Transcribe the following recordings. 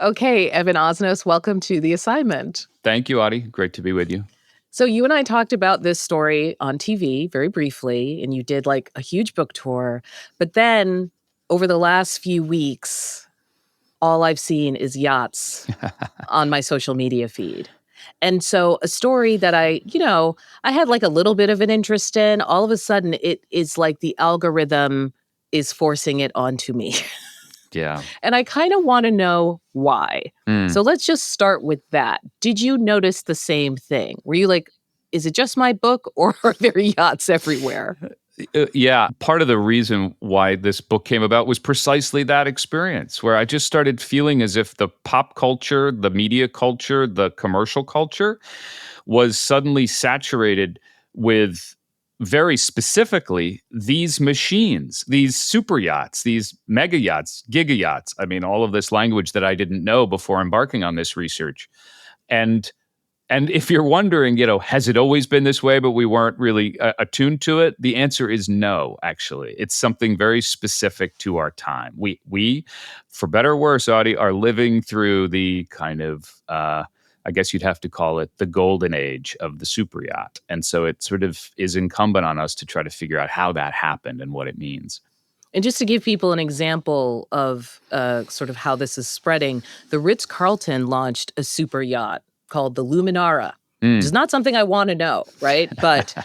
Okay, Evan Osnos, welcome to The Assignment. Thank you, Audie. Great to be with you. So you and I talked about this story on TV very briefly, and you did like a huge book tour. But then over the last few weeks, all I've seen is yachts on my social media feed. And so a story that I had like a little bit of an interest in, all of a sudden it is like the algorithm is forcing it onto me. Yeah. And I kind of want to know why. So let's just start with that. Did you notice the same thing? Were you like, is it just my book or are there yachts everywhere? Yeah. Part of the reason why this book came about was precisely that experience where I just started feeling as if the pop culture, the media culture, the commercial culture was suddenly saturated with very specifically these machines, these super yachts, these mega yachts, giga yachts. I mean, all of this language that I didn't know before embarking on this research. And And if you're wondering, has it always been this way, but we weren't really attuned to it? The answer is no, actually. It's something very specific to our time. We for better or worse, Audie, are living through the kind of, I guess you'd have to call it the golden age of the super yacht. And so it sort of is incumbent on us to try to figure out how that happened and what it means. And just to give people an example of sort of how this is spreading, the Ritz-Carlton launched a super yacht called the Luminara, which is not something I want to know, right? But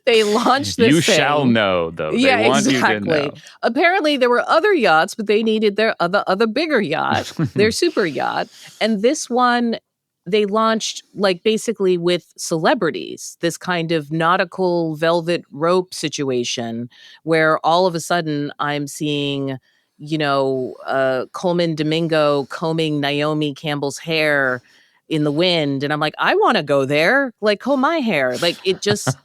they launched this You thing. shall know, though. Yeah, They want exactly. you to know. Apparently, there were other yachts, but they needed their other bigger yacht, their super yacht. And this one, they launched like basically with celebrities, this kind of nautical velvet rope situation where all of a sudden I'm seeing, Coleman Domingo combing Naomi Campbell's hair in the wind. And I'm like, I want to go there, like comb my hair. Like it just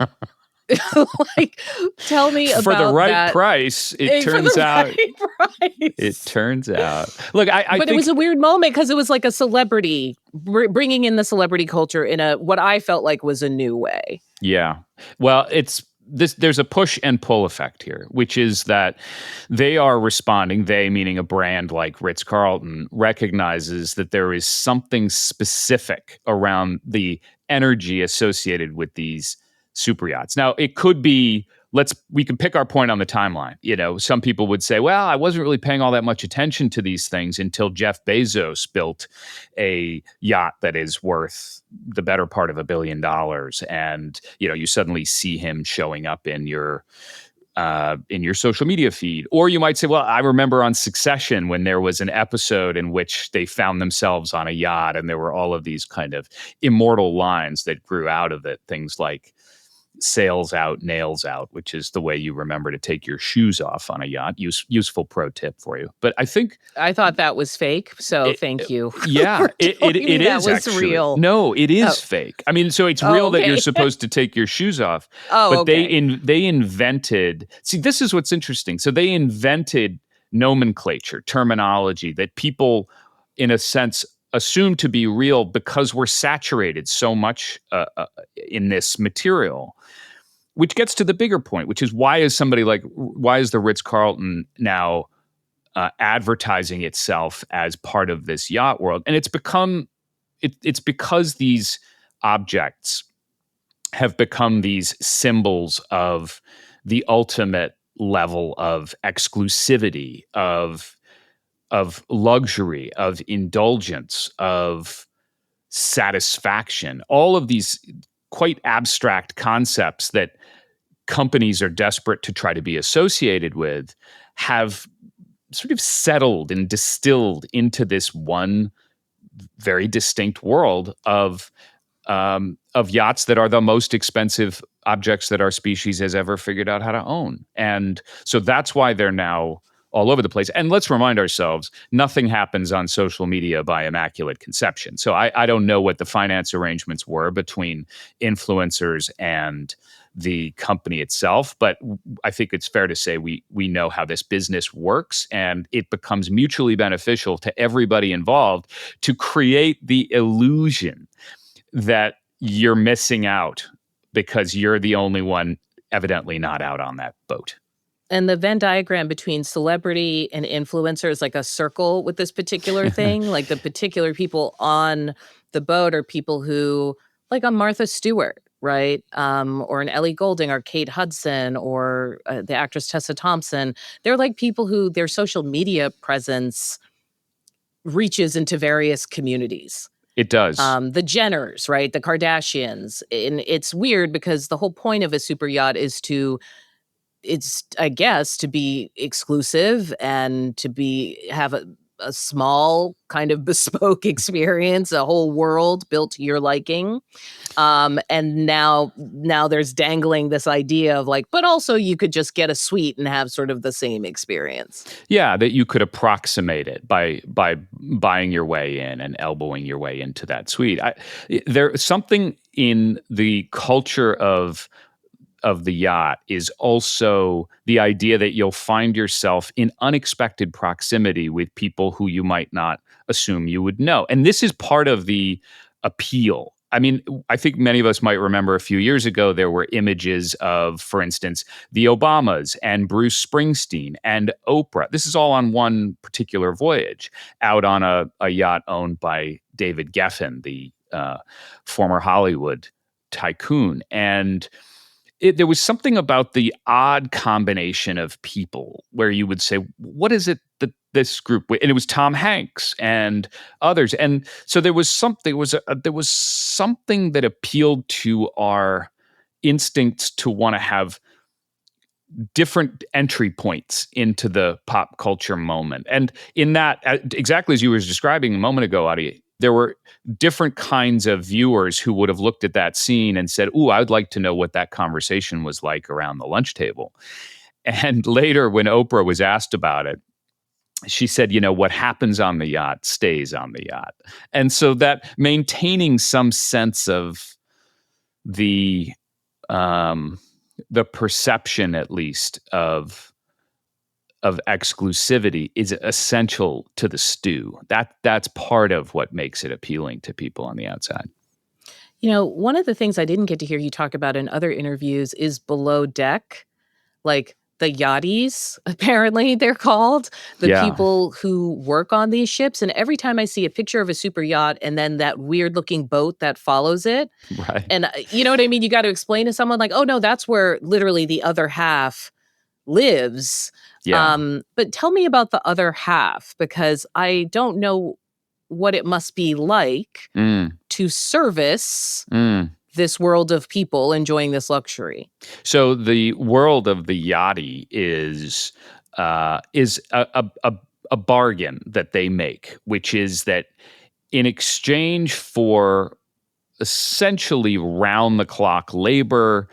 like tell me about For the right that. price, it For turns the out. right price. It turns out. Look, I But think it was a weird moment because it was like a celebrity bringing in the celebrity culture in a what I felt like was a new way. Yeah. Well, it's this there's a push and pull effect here, which is that they are responding, they meaning a brand like Ritz-Carlton recognizes that there is something specific around the energy associated with these super yachts. Now, it could be we can pick our point on the timeline. Some people would say, well, I wasn't really paying all that much attention to these things until Jeff Bezos built a yacht that is worth the better part of $1 billion. And, you suddenly see him showing up in your social media feed. Or you might say, well, I remember on Succession when there was an episode in which they found themselves on a yacht and there were all of these kind of immortal lines that grew out of it. Things like sails out, nails out, which is the way you remember to take your shoes off on a yacht. Useful pro tip for you. But I thought that was fake, so thank you. Yeah, it is that was actually real. No, it is fake. I mean, so it's real that okay. you're supposed to take your shoes off. Oh, but okay. they invented. See, this is what's interesting. So they invented nomenclature, terminology that people, in a sense, assume to be real because we're saturated so much in this material. Which gets to the bigger point, which is why is the Ritz-Carlton now advertising itself as part of this yacht world? And it's because these objects have become these symbols of the ultimate level of exclusivity, of luxury, of indulgence, of satisfaction. All of these quite abstract concepts that companies are desperate to try to be associated with have sort of settled and distilled into this one very distinct world of yachts that are the most expensive objects that our species has ever figured out how to own. And so that's why they're now all over the place. And let's remind ourselves, nothing happens on social media by immaculate conception. So I don't know what the finance arrangements were between influencers and the company itself, but I think it's fair to say we know how this business works, and it becomes mutually beneficial to everybody involved to create the illusion that you're missing out because you're the only one evidently not out on that boat. And the Venn diagram between celebrity and influencer is like a circle with this particular thing. Like the particular people on the boat are people who, like a Martha Stewart, right? Or an Ellie Goulding or Kate Hudson or the actress Tessa Thompson. They're like people who their social media presence reaches into various communities. It does. The Jenners, right? The Kardashians. And it's weird because the whole point of a super yacht is it's I guess to be exclusive and to have a small kind of bespoke experience, a whole world built to your liking. And now there's dangling this idea of like, but also you could just get a suite and have sort of the same experience. Yeah, that you could approximate it by buying your way in and elbowing your way into that suite. There's something in the culture of the yacht is also the idea that you'll find yourself in unexpected proximity with people who you might not assume you would know. And this is part of the appeal. I mean, I think many of us might remember a few years ago, there were images of, for instance, the Obamas and Bruce Springsteen and Oprah. This is all on one particular voyage out on a yacht owned by David Geffen, the former Hollywood tycoon. And there was something about the odd combination of people where you would say, what is it that this group, and it was Tom Hanks and others. And so there was something that appealed to our instincts to want to have different entry points into the pop culture moment. And in that, exactly as you were describing a moment ago, Adi, there were different kinds of viewers who would have looked at that scene and said, "Ooh, I'd like to know what that conversation was like around the lunch table." And later, when Oprah was asked about it, she said, what happens on the yacht stays on the yacht. And so that maintaining some sense of the perception, at least, of exclusivity is essential to the stew. That's part of what makes it appealing to people on the outside. One of the things I didn't get to hear you talk about in other interviews is below deck, like the yachties, apparently they're called, the Yeah. people who work on these ships. And every time I see a picture of a super yacht and then that weird looking boat that follows it, Right. and you know what I mean? You got to explain to someone like, oh no, that's where literally the other half lives. Yeah. But tell me about the other half, because I don't know what it must be like to service this world of people enjoying this luxury. So the world of the yachty is a bargain that they make, which is that in exchange for essentially round the clock labor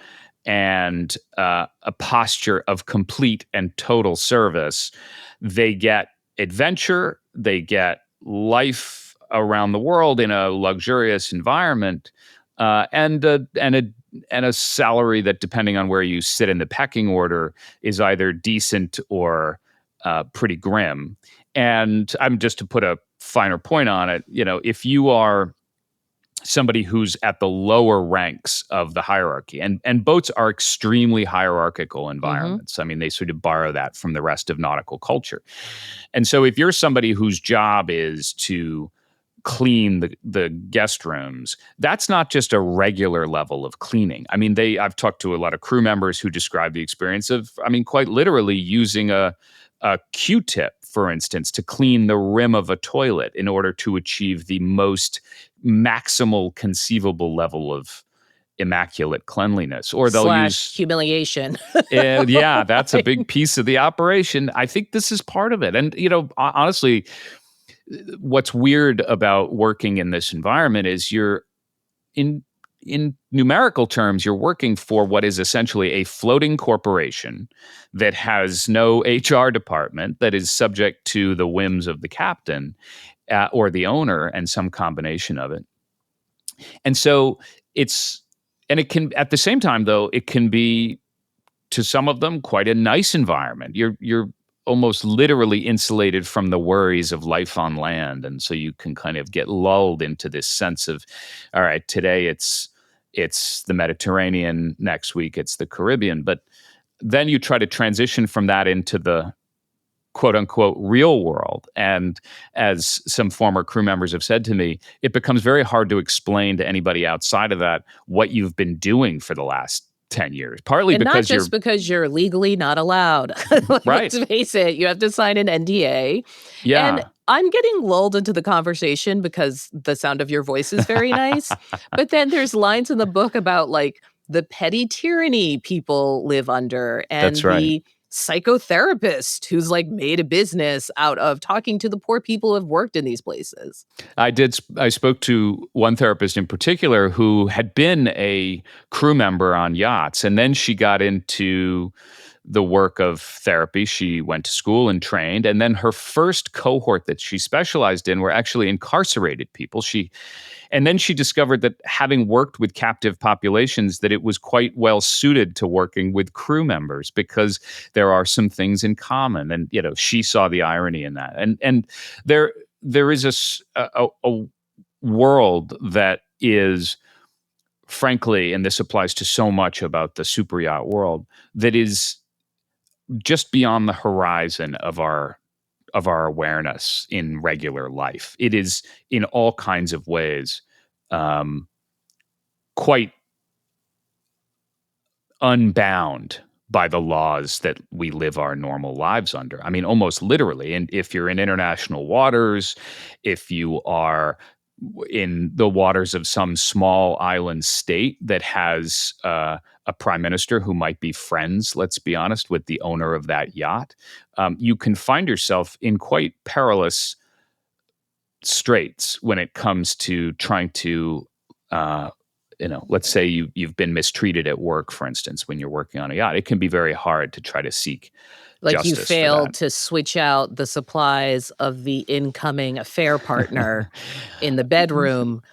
and a posture of complete and total service, they get adventure, they get life around the world in a luxurious environment, and a salary that, depending on where you sit in the pecking order, is either decent or pretty grim. And I'm just to put a finer point on it, if you are somebody who's at the lower ranks of the hierarchy, and boats are extremely hierarchical environments. I mean, they sort of borrow that from the rest of nautical culture. And so if you're somebody whose job is to clean the guest rooms, that's not just a regular level of cleaning. I mean, I've talked to a lot of crew members who describe the experience of, I mean, quite literally using a Q-tip, for instance, to clean the rim of a toilet in order to achieve the most maximal conceivable level of immaculate cleanliness. Or they'll use humiliation. Yeah, that's a big piece of the operation. I think this is part of it. And, honestly, what's weird about working in this environment is you're in numerical terms, you're working for what is essentially a floating corporation that has no HR department, that is subject to the whims of the captain or the owner and some combination of it. And so it can, at the same time, though, it can be, to some of them, quite a nice environment. You're almost literally insulated from the worries of life on land. And so you can kind of get lulled into this sense of, all right, today it's the Mediterranean, next week it's the Caribbean. But then you try to transition from that into the quote unquote real world. And as some former crew members have said to me, it becomes very hard to explain to anybody outside of that what you've been doing for the last 10 years, partly And not because just because you're legally not allowed. Like, right. let's face it, you have to sign an NDA. And Yeah. I'm getting lulled into the conversation because the sound of your voice is very nice. But then there's lines in the book about like the petty tyranny people live under That's and right. the psychotherapist who's like made a business out of talking to the poor people who have worked in these places. I spoke to one therapist in particular who had been a crew member on yachts, and then she got into the work of therapy. She went to school and trained, and then her first cohort that she specialized in were actually incarcerated people. And then she discovered that, having worked with captive populations, that it was quite well suited to working with crew members because there are some things in common. And she saw the irony in that. And there is a world that is, frankly, and this applies to so much about the super yacht world, that is just beyond the horizon of our awareness in regular life. It is, in all kinds of ways, quite unbound by the laws that we live our normal lives under. I mean, almost literally. And if you're in international waters, if you are in the waters of some small island state that has a prime minister who might be friends, let's be honest, with the owner of that yacht, you can find yourself in quite perilous straits when it comes to trying to let's say you've been mistreated at work, for instance, when you're working on a yacht. It can be very hard to try to seek Like you justice for failed that. to switch out the supplies of the incoming affair partner in the bedroom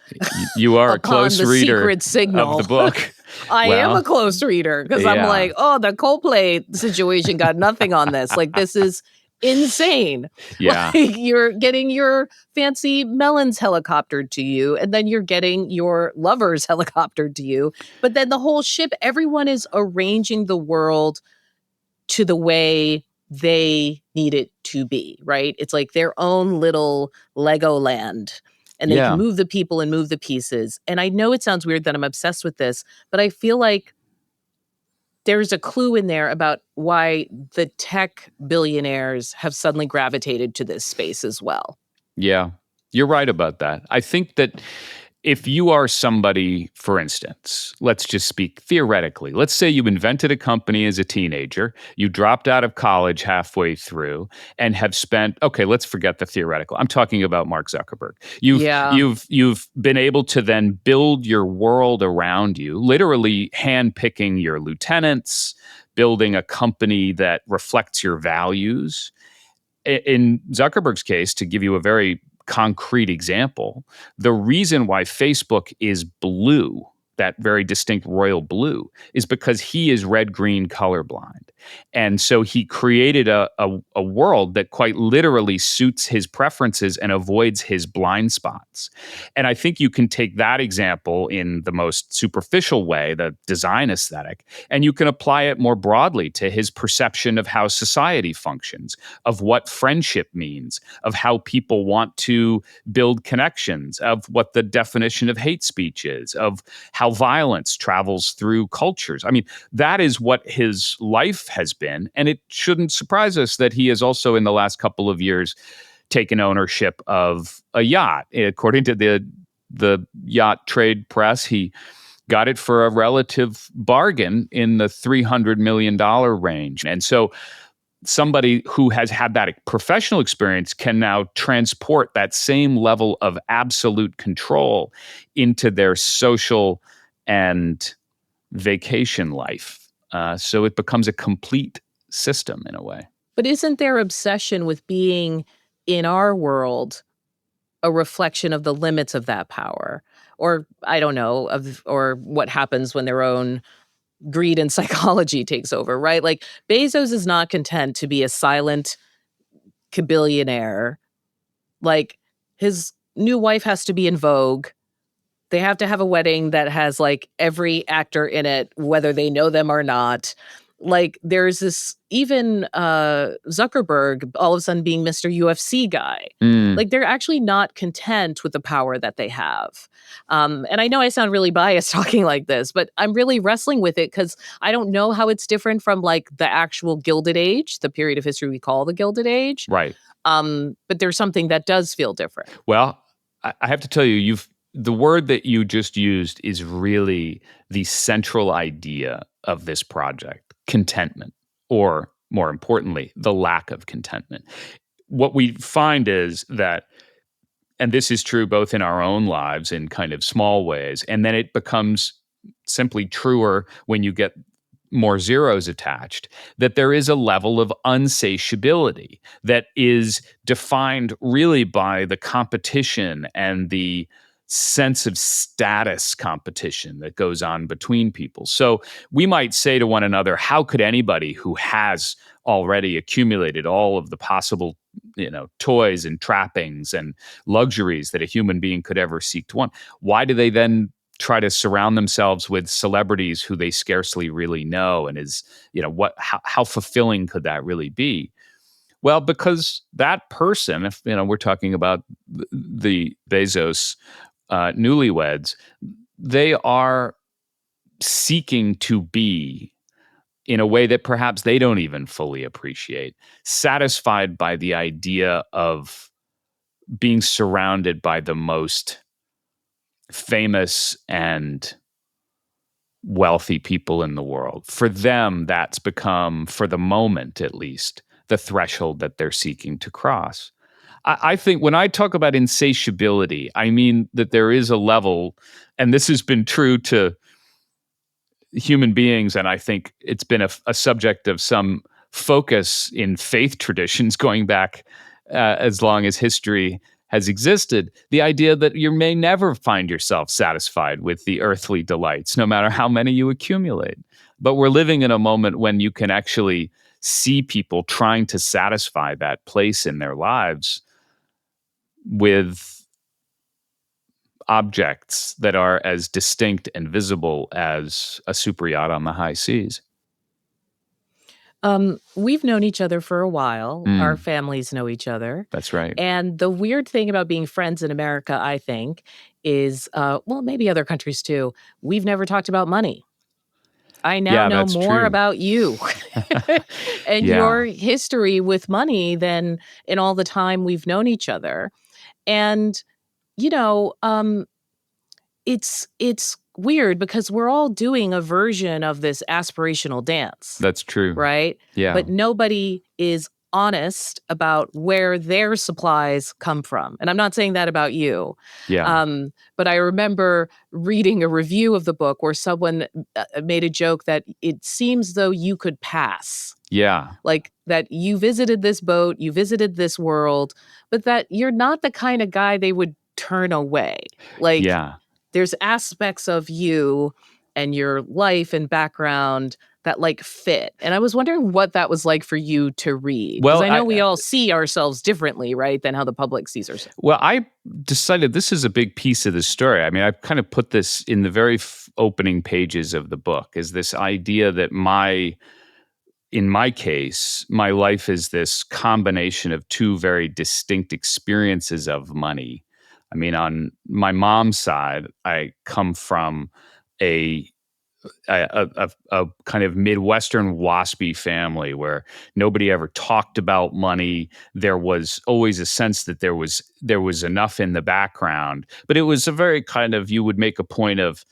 You are a upon close the reader secret of signal. the book. I am a Well, close reader because I'm yeah, like, oh, the Coldplay situation got nothing on this. Like, this is insane. yeah, Like, you're getting your fancy melons helicoptered to you, and then you're getting your lovers helicoptered to you. But then the whole ship, everyone is arranging the world to the way they need it to be, right? It's like their own little Legoland, and they can yeah. move the people and move the pieces. And I know it sounds weird that I'm obsessed with this, but I feel like there's a clue in there about why the tech billionaires have suddenly gravitated to this space as well. Yeah, you're right about that. I think that if you are somebody, for instance, let's just speak theoretically. Let's say you invented a company as a teenager, you dropped out of college halfway through, and have spent, okay, let's forget the theoretical. I'm talking about Mark Zuckerberg. You've Yeah. you've you've been able to then build your world around you, literally handpicking your lieutenants, building a company that reflects your values. In Zuckerberg's case, to give you a very concrete example, the reason why Facebook is blue, that very distinct royal blue, is because he is red-green colorblind. And so he created a world that quite literally suits his preferences and avoids his blind spots. And I think you can take that example in the most superficial way, the design aesthetic, and you can apply it more broadly to his perception of how society functions, of what friendship means, of how people want to build connections, of what the definition of hate speech is, of how violence travels through cultures. I mean, that is what his life has been. And it shouldn't surprise us that he has also, in the last couple of years, taken ownership of a yacht. According to the yacht trade press, he got it for a relative bargain in the $300 million range. And so somebody who has had that professional experience can now transport that same level of absolute control into their social and vacation life. So it becomes a complete system in a way. But isn't their obsession with being in our world a reflection of the limits of that power? Or I don't know, or what happens when their own greed and psychology takes over, right? Like Bezos is not content to be a silent billionaire. Like his new wife has to be in vogue. They have to have a wedding that has like every actor in it, whether they know them or not. like there's this even Zuckerberg all of a sudden being Mr. UFC guy. Mm. Like they're actually not content with the power that they have. And I know I sound really biased talking like this, but I'm really wrestling with it because I don't know how it's different from like the actual Gilded Age, the period of history we call the Gilded Age. Right. But there's something that does feel different. Well, I have to tell you, the word that you just used is really the central idea of this project: contentment, or more importantly, the lack of contentment. What we find is that, and this is true both in our own lives in kind of small ways, and then it becomes simply truer when you get more zeros attached, that there is a level of unsatiability that is defined really by the competition and the sense of status competition that goes on between people. So we might say to one another, how could anybody who has already accumulated all of the possible, toys and trappings and luxuries that a human being could ever seek to want, why do they then try to surround themselves with celebrities who they scarcely really know? And how fulfilling could that really be? Well, because that person, if we're talking about the Bezos newlyweds, they are seeking to be, in a way that perhaps they don't even fully appreciate, satisfied by the idea of being surrounded by the most famous and wealthy people in the world. For them, that's become, for the moment at least, the threshold that they're seeking to cross. I think when I talk about insatiability, I mean that there is a level, and this has been true to human beings, and I think it's been a subject of some focus in faith traditions going back as long as history has existed, the idea that you may never find yourself satisfied with the earthly delights, no matter how many you accumulate. But we're living in a moment when you can actually see people trying to satisfy that place in their lives with objects that are as distinct and visible as a super yacht on the high seas. We've known each other for a while. Our Mm, families know each other. that's right. And the weird thing about being friends in America, I think, is well, maybe other countries too, we've never talked about money. I now Yeah, know that's more true. about you and Yeah. your history with money than in all the time we've known each other. And, you know, um, it's weird because we're all doing a version of this aspirational dance, That's true. right? Yeah. But nobody is honest about where their supplies come from. And I'm not saying that about you. Yeah. But I remember reading a review of the book where someone made a joke that it seems though you could pass. Yeah. Like that you visited this boat, you visited this world, but that you're not the kind of guy they would turn away. Like Yeah. there's aspects of you and your life and background that like fit. And I was wondering what that was like for you to read because Well, I know we all see ourselves differently, right, than how the public sees ourselves. I decided this is a big piece of the story. I mean, I kind of put this in the very opening pages of the book, is this idea that in my case, my life is this combination of two very distinct experiences of money. I mean, on my mom's side, I come from a a kind of Midwestern waspy family where nobody ever talked about money. There was always a sense that there was enough in the background, but it was a very kind of, you would make a point of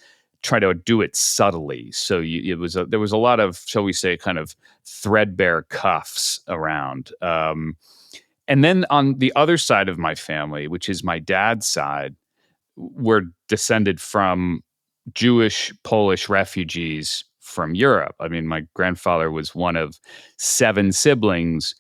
try to do it subtly. So there was a lot of, shall we say, kind of threadbare cuffs around. And then on the other side of my family, which is my dad's side, we're descended from Jewish Polish refugees from Europe. I mean, my grandfather was one of 7 siblings,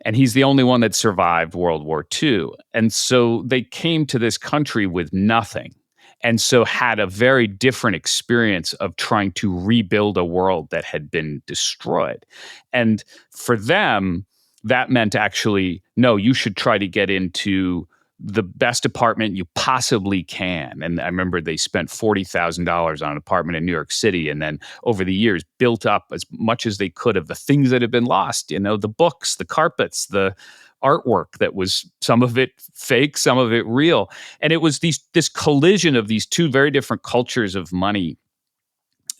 and he's the only one that survived World War II. And so they came to this country with nothing. And so had a very different experience of trying to rebuild a world that had been destroyed. And for them, that meant actually, no, you should try to get into the best apartment you possibly can. And I remember they spent $40,000 on an apartment in New York City, and then over the years built up as much as they could of the things that had been lost, the books, the carpets, the artwork that was some of it fake, some of it real. And it was this collision of these two very different cultures of money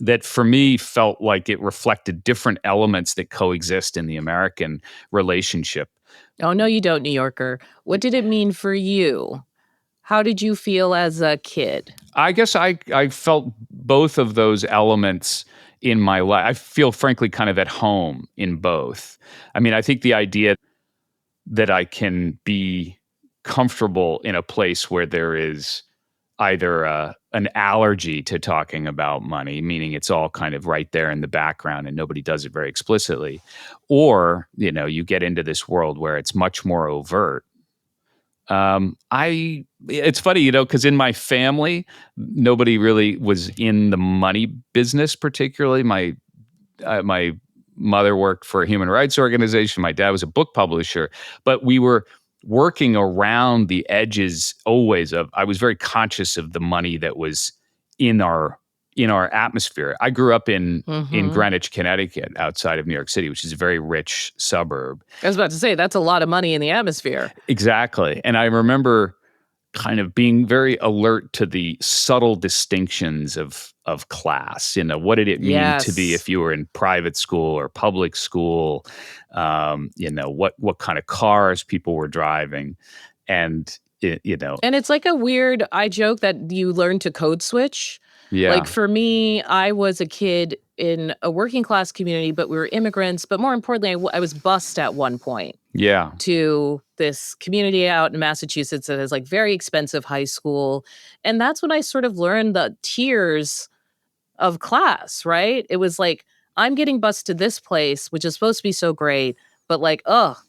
that for me felt like it reflected different elements that coexist in the American relationship. Oh, no, you don't, New Yorker. What did it mean for you? How did you feel as a kid? I guess I felt both of those elements in my life. I feel frankly kind of at home in both. I mean, I think the idea that I can be comfortable in a place where there is either an allergy to talking about money, meaning it's all kind of right there in the background and nobody does it very explicitly, or you get into this world where it's much more overt. It's funny, because in my family, nobody really was in the money business particularly. My mother worked for a human rights organization. My dad was a book publisher, but we were working around the edges always I was very conscious of the money that was in our atmosphere. I grew up in Greenwich, Connecticut, outside of New York City, which is a very rich suburb. I was about to say, that's a lot of money in the atmosphere. Exactly. And I remember kind of being very alert to the subtle distinctions of class. What did it mean to be, if you were in private school or public school? What kind of cars people were driving, and And it's like a weird. I joke that you learn to code switch. Yeah. Like for me, I was a kid in a working class community, but we were immigrants. But more importantly, I was bused at one point. Yeah. To this community out in Massachusetts that is like very expensive high school. And that's when I sort of learned the tiers of class, right? It was like, I'm getting bused to this place, which is supposed to be so great, but like,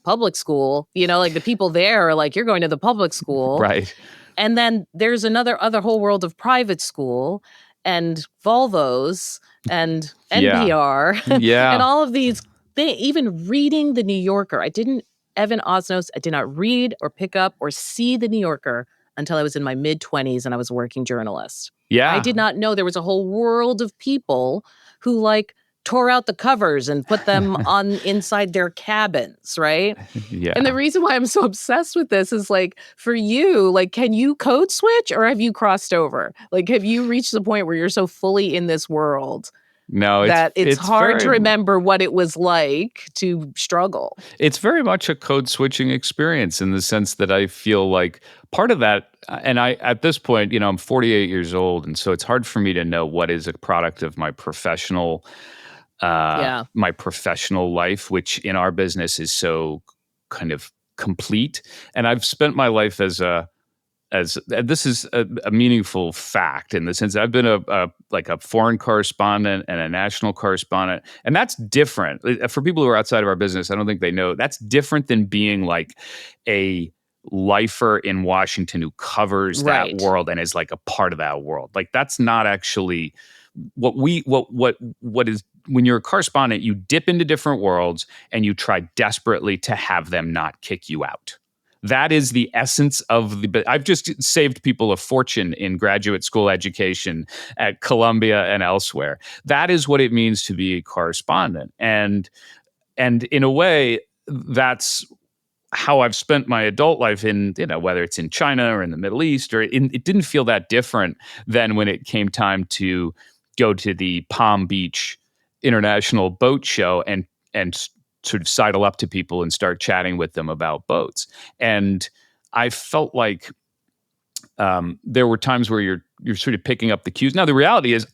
public school, like the people there are like, you're going to the public school. Right. And then there's other whole world of private school and Volvos and NPR Yeah. and all of these things. Even reading the New Yorker, Evan Osnos, I did not read or pick up or see the New Yorker until I was in my mid-20s and I was a working journalist. Yeah. I did not know there was a whole world of people who like tore out the covers and put them on inside their cabins, right? Yeah. And the reason why I'm so obsessed with this is like, for you, like, can you code switch or have you crossed over? Like, have you reached the point where you're so fully in this world No, that it's hard to very, remember what it was like to struggle? It's very much a code switching experience in the sense that I feel like part of that, and at this point, I'm 48 years old, and so it's hard for me to know what is a product of my professional life, which in our business is so kind of complete. And I've spent my life as this is a meaningful fact in the sense that I've been a foreign correspondent and a national correspondent, and that's different for people who are outside of our business. I don't think they know that's different than being like a lifer in Washington who covers that world and is like a part of that world. Like that's not actually what is. When you're a correspondent, you dip into different worlds and you try desperately to have them not kick you out. That is the essence of I've just saved people a fortune in graduate school education at Columbia and elsewhere. That is what it means to be a correspondent. And in a way, that's how I've spent my adult life in, whether it's in China or in the Middle East, it didn't feel that different than when it came time to go to the Palm Beach International Boat Show and sort of sidle up to people and start chatting with them about boats. And I felt like there were times where you're sort of picking up the cues. Now the reality is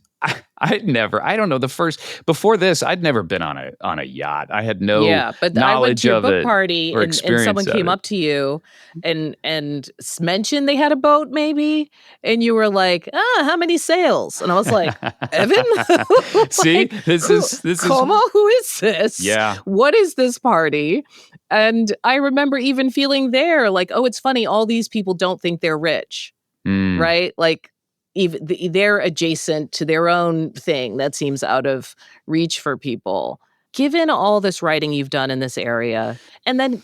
before this, I'd never been on a yacht. I had no but knowledge I went to your of book it party or and someone came up to you and mentioned they had a boat maybe, and you were like, how many sails? And I was like, Evan? See, this is Como? Who is this? Yeah. What is this party? And I remember even feeling there like, oh, it's funny, all these people don't think they're rich, right? Like, even they're adjacent to their own thing that seems out of reach for people. Given all this writing you've done in this area, and then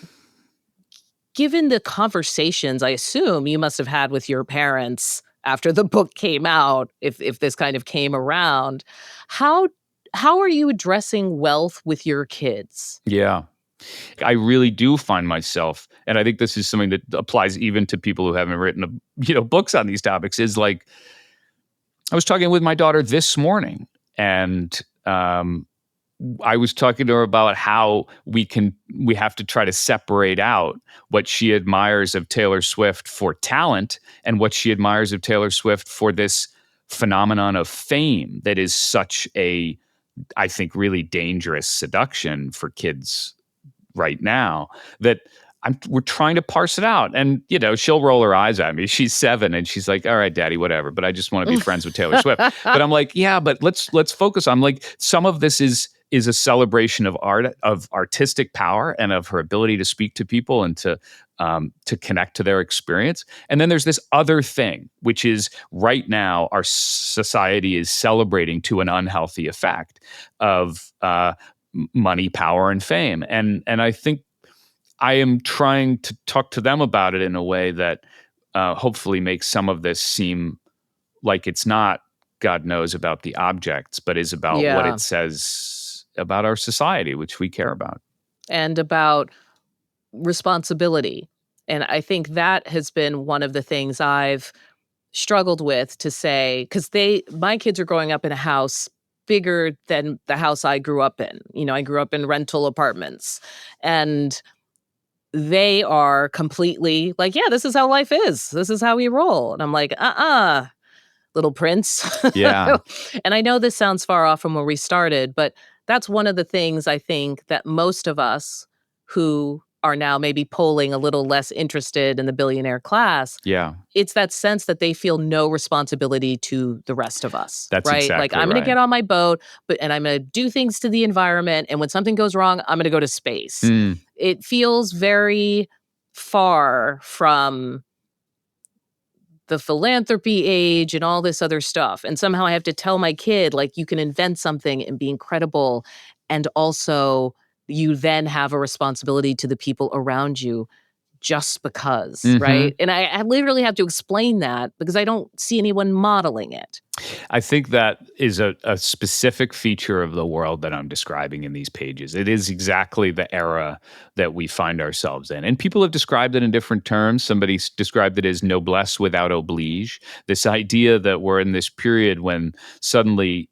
given the conversations I assume you must have had with your parents after the book came out, if this kind of came around, how how are you addressing wealth with your kids? Yeah. I really do find myself, and I think this is something that applies even to people who haven't written, books on these topics, is like, I was talking with my daughter this morning, and I was talking to her about how we have to try to separate out what she admires of Taylor Swift for talent and what she admires of Taylor Swift for this phenomenon of fame that is such a, I think, really dangerous seduction for kids right now, that we're trying to parse it out. And, she'll roll her eyes at me. She's 7 and she's like, all right, daddy, whatever, but I just want to be friends with Taylor Swift. But I'm like, yeah, but let's focus on, like, some of this is a celebration of art, of artistic power, and of her ability to speak to people and to connect to their experience. And then there's this other thing, which is right now our society is celebrating to an unhealthy effect of money, power, and fame. And I think I am trying to talk to them about it in a way that hopefully makes some of this seem like it's not God knows about the objects, but is about what Yeah. it says about our society, which we care about. And about responsibility. And I think that has been one of the things I've struggled with to say, because my kids are growing up in a house bigger than the house I grew up in. I grew up in rental apartments, and they are completely like, yeah, this is how life is. This is how we roll. And I'm like, little prince. Yeah. And I know this sounds far off from where we started, but that's one of the things I think that most of us who are now maybe polling a little less interested in the billionaire class, Yeah. it's that sense that they feel no responsibility to the rest of us, That's right? Like, exactly I'm going to right. get on my boat, and I'm going to do things to the environment. And when something goes wrong, I'm going to go to space. Mm. It feels very far from the philanthropy age and all this other stuff. And somehow I have to tell my kid, like, you can invent something and be incredible. And also, you then have a responsibility to the people around you just because, Mhm. right? And I literally have to explain that because I don't see anyone modeling it. I think that is a specific feature of the world that I'm describing in these pages. It is exactly the era that we find ourselves in. And people have described it in different terms. Somebody described it as noblesse without oblige. This idea that we're in this period when suddenly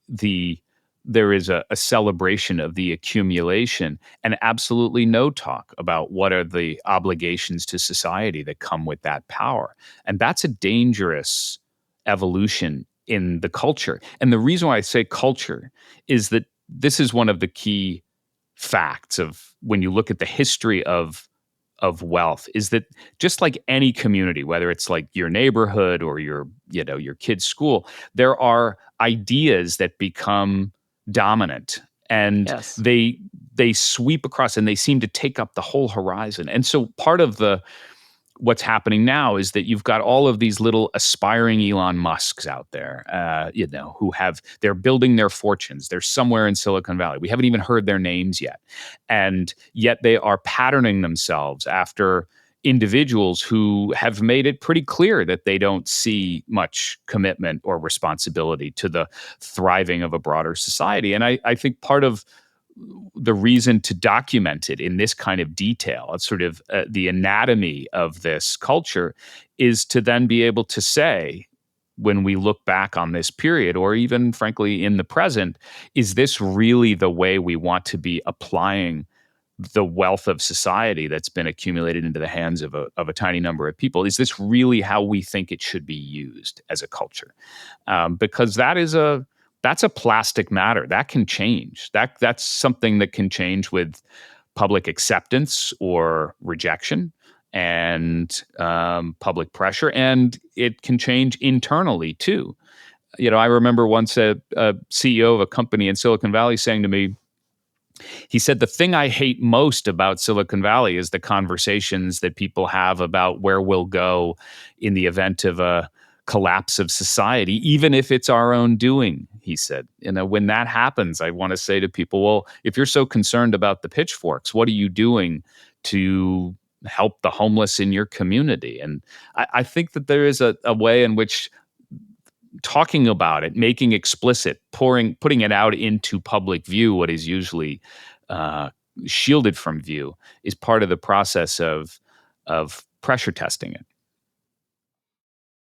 there is a celebration of the accumulation and absolutely no talk about what are the obligations to society that come with that power. And that's a dangerous evolution in the culture. And the reason why I say culture is that this is one of the key facts of when you look at the history of wealth, is that just like any community, whether it's like your neighborhood or your kid's school, there are ideas that become dominant, and Yes. they sweep across and they seem to take up the whole horizon. And so part of what's happening now is that you've got all of these little aspiring Elon Musks out there, they're building their fortunes. They're somewhere in Silicon Valley. We haven't even heard their names yet. And yet they are patterning themselves after individuals who have made it pretty clear that they don't see much commitment or responsibility to the thriving of a broader society. And I think part of the reason to document it in this kind of detail, it's sort of the anatomy of this culture, is to then be able to say, when we look back on this period, or even frankly in the present, is this really the way we want to be applying the wealth of society that's been accumulated into the hands of a tiny number of people? Is this really how we think it should be used as a culture? Because that's a plastic matter that can change. That's something that can change with public acceptance or rejection, and public pressure, and it can change internally too. I remember once a CEO of a company in Silicon Valley saying to me, he said, the thing I hate most about Silicon Valley is the conversations that people have about where we'll go in the event of a collapse of society, even if it's our own doing. He said, when that happens, I want to say to people, well, if you're so concerned about the pitchforks, what are you doing to help the homeless in your community. And I think that there is a way in which talking about it, making explicit, putting it out into public view, what is usually uh, shielded from view, is part of the process of pressure testing it.